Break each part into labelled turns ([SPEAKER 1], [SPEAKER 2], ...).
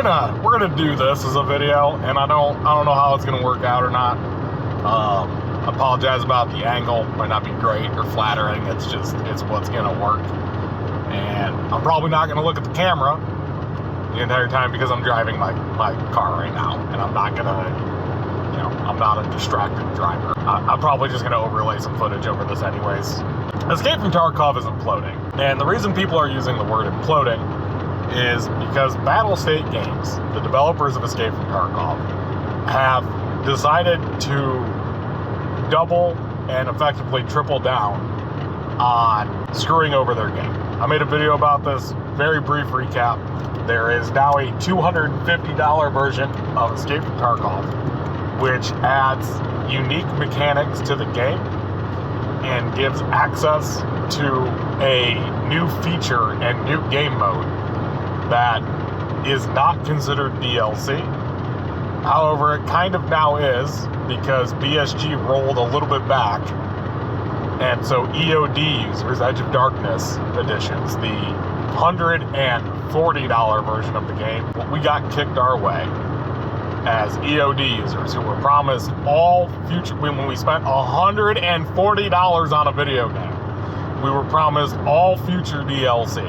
[SPEAKER 1] gonna do this as a video, and I don't know how it's gonna work out or not. I apologize about the angle. Might not be great or flattering. It's what's gonna work. And I'm probably not gonna look at the camera the entire time because I'm driving my car right now, and I'm not a distracted driver. I'm probably just gonna overlay some footage over this anyways. Escape from Tarkov is imploding, and the reason people are using the word imploding is because Battlestate Games, the developers of Escape from Tarkov, have decided to double and effectively triple down on screwing over their game. I made a video about this, very brief recap. There is now a $250 version of Escape from Tarkov, which adds unique mechanics to the game and gives access to a new feature and new game mode that is not considered DLC. However, it kind of now is, because BSG rolled a little bit back, and so EOD users, Edge of Darkness editions, the $140 version of the game, we got kicked our way as EOD users who were promised all future, when we spent $140 on a video game, we were promised all future DLC.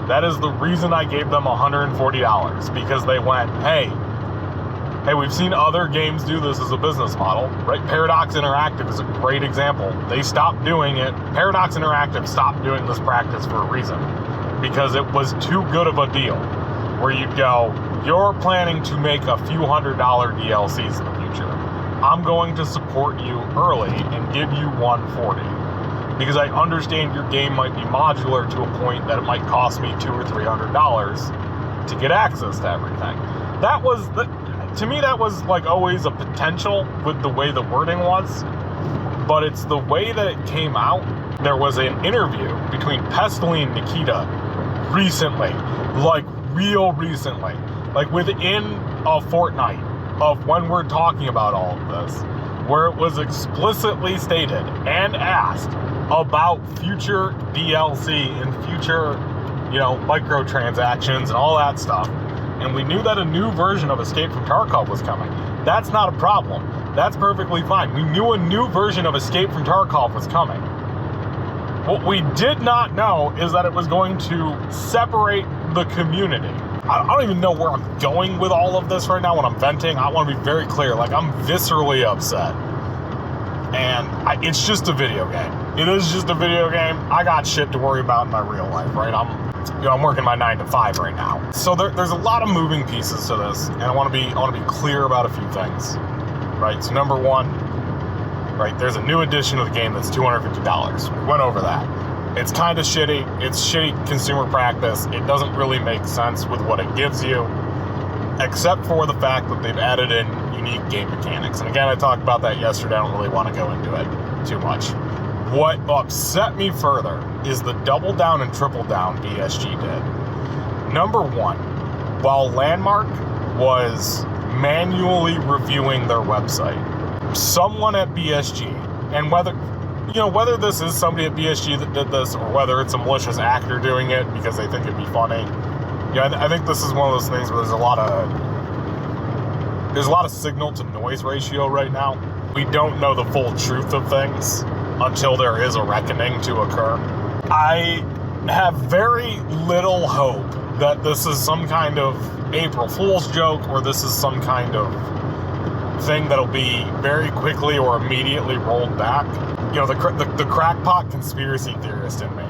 [SPEAKER 1] That is the reason I gave them $140, because they went, hey, we've seen other games do this as a business model, right? Paradox Interactive is a great example. They stopped doing it. Paradox Interactive stopped doing this practice for a reason, because it was too good of a deal, where you'd go, you're planning to make a few $100 DLCs in the future. I'm going to support you early and give you $140, because I understand your game might be modular to a point that it might cost me $200 or $300 to get access to everything. To me, that was like always a potential with the way the wording was, but it's the way that it came out. There was an interview between Pestily and Nikita recently, like real recently, like within a fortnight of when we're talking about all of this, where it was explicitly stated and asked about future DLC and future, microtransactions and all that stuff. And we knew that a new version of Escape from Tarkov was coming. That's not a problem. That's perfectly fine. We knew a new version of Escape from Tarkov was coming. What we did not know is that it was going to separate the community. I don't even know where I'm going with all of this right now when I'm venting. I want to be very clear. Like, I'm viscerally upset. And it's just a video game. It is just a video game. I got shit to worry about in my real life, right? I'm working my 9 to 5 right now. So there's a lot of moving pieces to this, and I want to be clear about a few things, right? So number one, right, there's a new edition of the game that's $250. We went over that. It's kind of shitty. It's shitty consumer practice. It doesn't really make sense with what it gives you, except for the fact that they've added in unique game mechanics. And again, I talked about that yesterday. I don't really want to go into it too much. What upset me further is the double down and triple down BSG did. Number one, while Landmark was manually reviewing their website, someone at BSG, and whether this is somebody at BSG that did this or whether it's a malicious actor doing it because they think it'd be funny, I think this is one of those things where there's a lot of signal to noise ratio right now. We don't know the full truth of things until there is a reckoning to occur. I have very little hope that this is some kind of April Fool's joke, or this is some kind of thing that'll be very quickly or immediately rolled back. The crackpot conspiracy theorist in me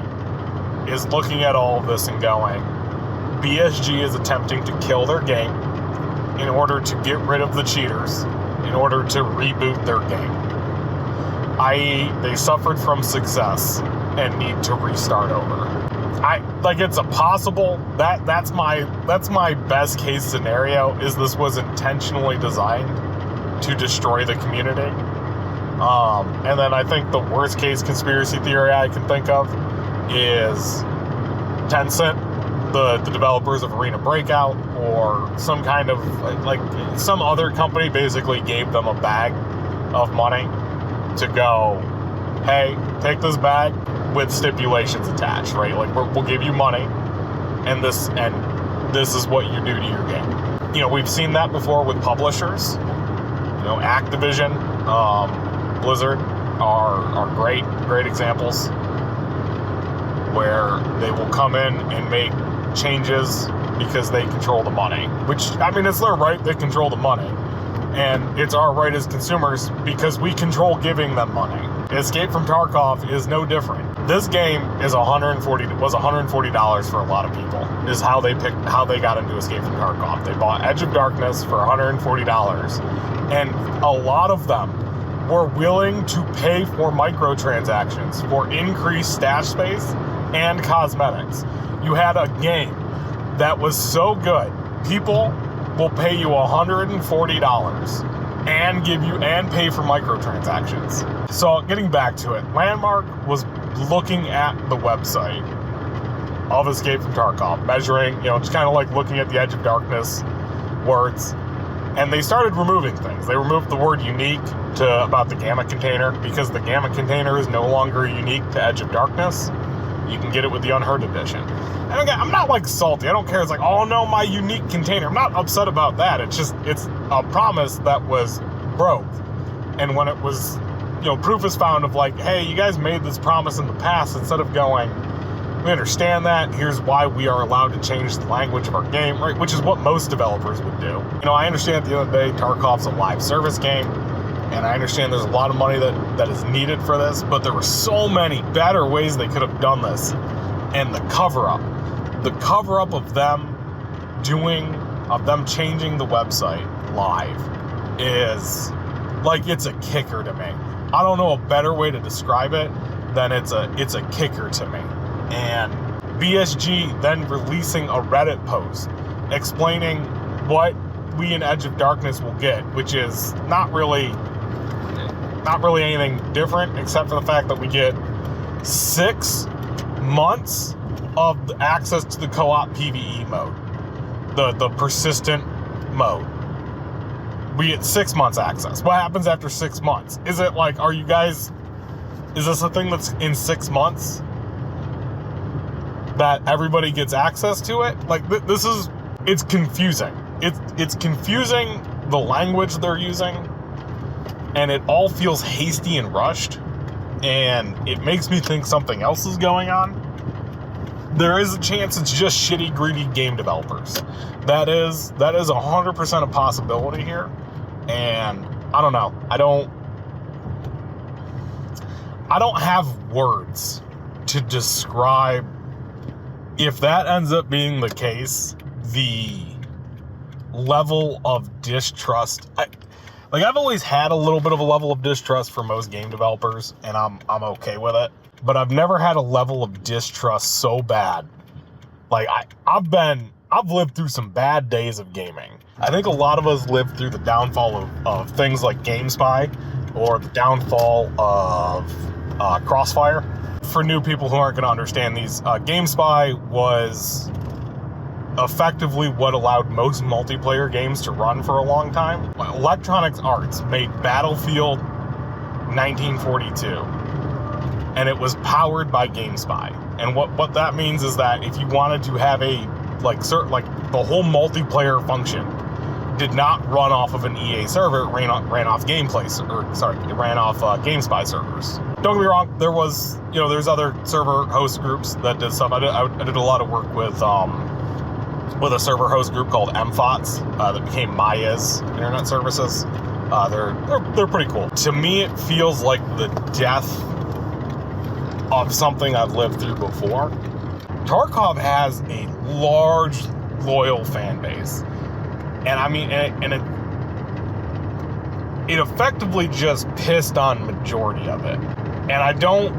[SPEAKER 1] is looking at all of this and going, BSG is attempting to kill their game in order to get rid of the cheaters, in order to reboot their game. i.e., they suffered from success and need to restart over. It's a possible, that's my best case scenario, is this was intentionally designed to destroy the community. And then I think the worst case conspiracy theory I can think of is Tencent, the developers of Arena Breakout, or some kind of, some other company basically gave them a bag of money to go, hey, take this bag with stipulations attached, right? We'll give you money, and this is what you do to your game. we've seen that before with publishers. Activision, Blizzard are great examples where they will come in and make changes because they control the money. Which, it's their right, they control the money. And it's our right as consumers because we control giving them money. Escape from Tarkov is no different. This game was $140 for a lot of people, is how they got into Escape from Tarkov. They bought Edge of Darkness for $140. And a lot of them were willing to pay for microtransactions for increased stash space and cosmetics. You had a game that was so good, people will pay you $140 and pay for microtransactions. So getting back to it, Landmark was looking at the website of Escape from Tarkov, measuring, just kind of like looking at the Edge of Darkness words, and they started removing things. They removed the word unique about the Gamma container, because the Gamma container is no longer unique to Edge of Darkness. You can get it with the Unheard edition. And again, I'm not like salty. I don't care. It's like, oh no, my unique container. I'm not upset about that. It's a promise that was broke. And when it was, proof is found of like, hey, you guys made this promise in the past, instead of going, we understand that, here's why we are allowed to change the language of our game, right? Which is what most developers would do. I understand at the end of the day, Tarkov's a live service game, and I understand there's a lot of money that is needed for this, but there were so many better ways they could have done this. And the cover-up of them changing the website live is like, it's a kicker to me. I don't know a better way to describe it than it's a kicker to me. And BSG then releasing a Reddit post explaining what we in Edge of Darkness will get, which is not really anything different, except for the fact that we get 6 months of access to the co-op PvE mode, the persistent mode. We get 6 months access. What happens after 6 months? Is it like, is this a thing that's in 6 months that everybody gets access to it? Like, it's confusing. It's confusing, the language they're using, and it all feels hasty and rushed, and it makes me think something else is going on. There is a chance it's just shitty, greedy game developers. That is 100% a possibility here, and I don't know. I don't have words to describe, if that ends up being the case, the level of distrust. I've always had a little bit of a level of distrust for most game developers, and I'm okay with it. But I've never had a level of distrust so bad. Like, I've lived through some bad days of gaming. I think a lot of us lived through the downfall of things like GameSpy, or the downfall of Crossfire. For new people who aren't going to understand these, GameSpy was effectively what allowed most multiplayer games to run for a long time. Electronic Arts made Battlefield 1942, and it was powered by GameSpy. And what that means is that if you wanted to have the whole multiplayer function did not run off of an EA server, it ran off GameSpy servers. Don't get me wrong, there's other server host groups that did stuff. I did a lot of work with a server host group called MFOTS that became Maya's Internet Services. They're pretty cool. To me, it feels like the death of something I've lived through before. Tarkov has a large, loyal fan base, and it effectively just pissed on majority of it. And I don't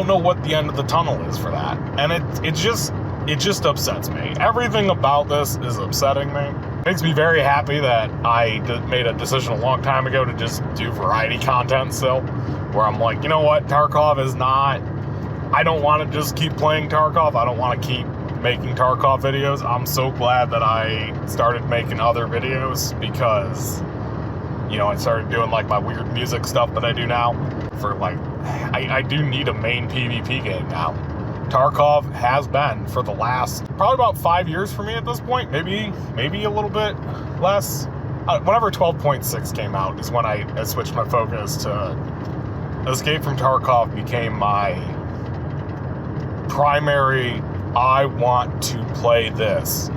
[SPEAKER 1] know what the end of the tunnel is for that. And it just upsets me. Everything about this is upsetting me. It makes me very happy that I made a decision a long time ago to just do variety content still, where I'm like, you know what, Tarkov is not, I don't want to just keep playing Tarkov. I don't want to keep making Tarkov videos. I'm so glad that I started making other videos, because, I started doing like my weird music stuff that I do now. For like, I do need a main PvP game now. Tarkov has been for the last probably about 5 years for me at this point, maybe a little bit less. Whenever 12.6 came out is when I switched my focus to Escape from Tarkov. Became my primary, I want to play this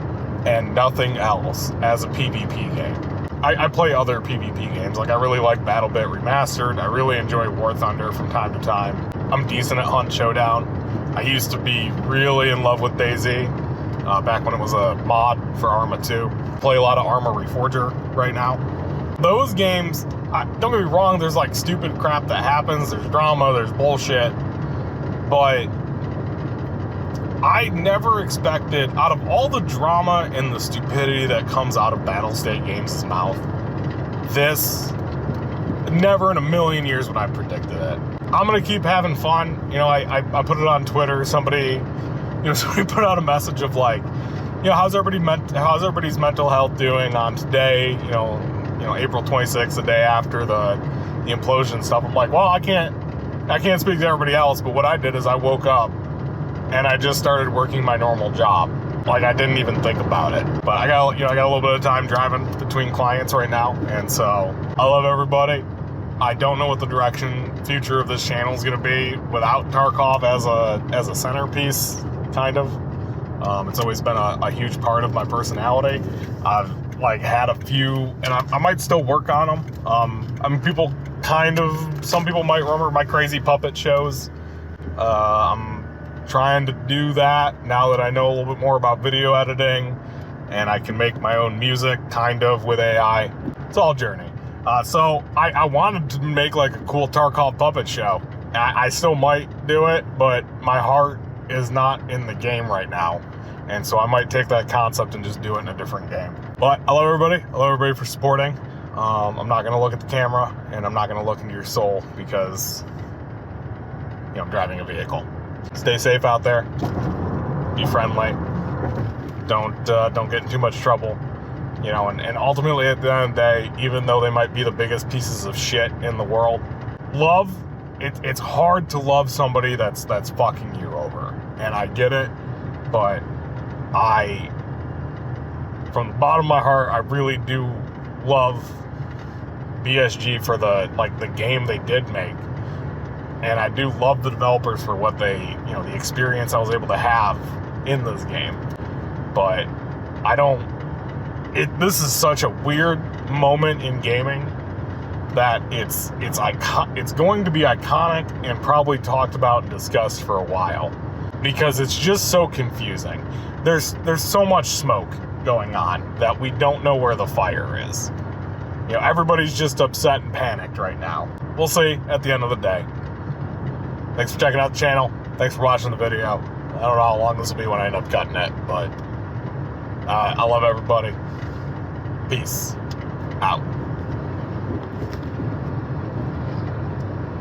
[SPEAKER 1] and nothing else as a PvP game. I play other PvP games, like I really like BattleBit Remastered, I really enjoy War Thunder from time to time. I'm decent at Hunt Showdown. I used to be really in love with DayZ, back when it was a mod for Arma 2. Play a lot of Arma Reforger right now. Those games, don't get me wrong, there's like stupid crap that happens, there's drama, there's bullshit, but I never expected, out of all the drama and the stupidity that comes out of Battlestate Games' mouth, this, never in a million years would I have predicted it. I'm gonna keep having fun. You know, I put it on Twitter. Somebody put out a message of like, you know, how's everybody's mental health doing on today? You know, April 26th, the day after the implosion stuff. I'm like, well, I can't speak to everybody else, but what I did is I woke up and I just started working my normal job. Like, I didn't even think about it. But I got a little bit of time driving between clients right now, and so I love everybody. I don't know what the future of this channel is going to be without Tarkov as a centerpiece, kind of. It's always been a huge part of my personality. I've like had a few, and I might still work on them. I mean, some people might remember my crazy puppet shows. I'm trying to do that now that I know a little bit more about video editing, and I can make my own music, kind of, with AI. It's all a journey. So I wanted to make like a cool Tarkov puppet show. I still might do it, but my heart is not in the game right now. And so I might take that concept and just do it in a different game. But I love everybody. I love everybody for supporting. I'm not going to look at the camera, and I'm not going to look into your soul because, you know, I'm driving a vehicle. Stay safe out there. Be friendly. Don't get in too much trouble. You know, and ultimately at the end of the day, even though they might be the biggest pieces of shit in the world, it's hard to love somebody that's fucking you over. And I get it, but from the bottom of my heart, I really do love BSG for the game they did make. And I do love the developers for what the experience I was able to have in this game. But this is such a weird moment in gaming that it's going to be iconic and probably talked about and discussed for a while, because it's just so confusing. There's so much smoke going on that we don't know where the fire is. You know, everybody's just upset and panicked right now. We'll see at the end of the day. Thanks for checking out the channel. Thanks for watching the video. I don't know how long this will be when I end up cutting it, but I love everybody. Peace out.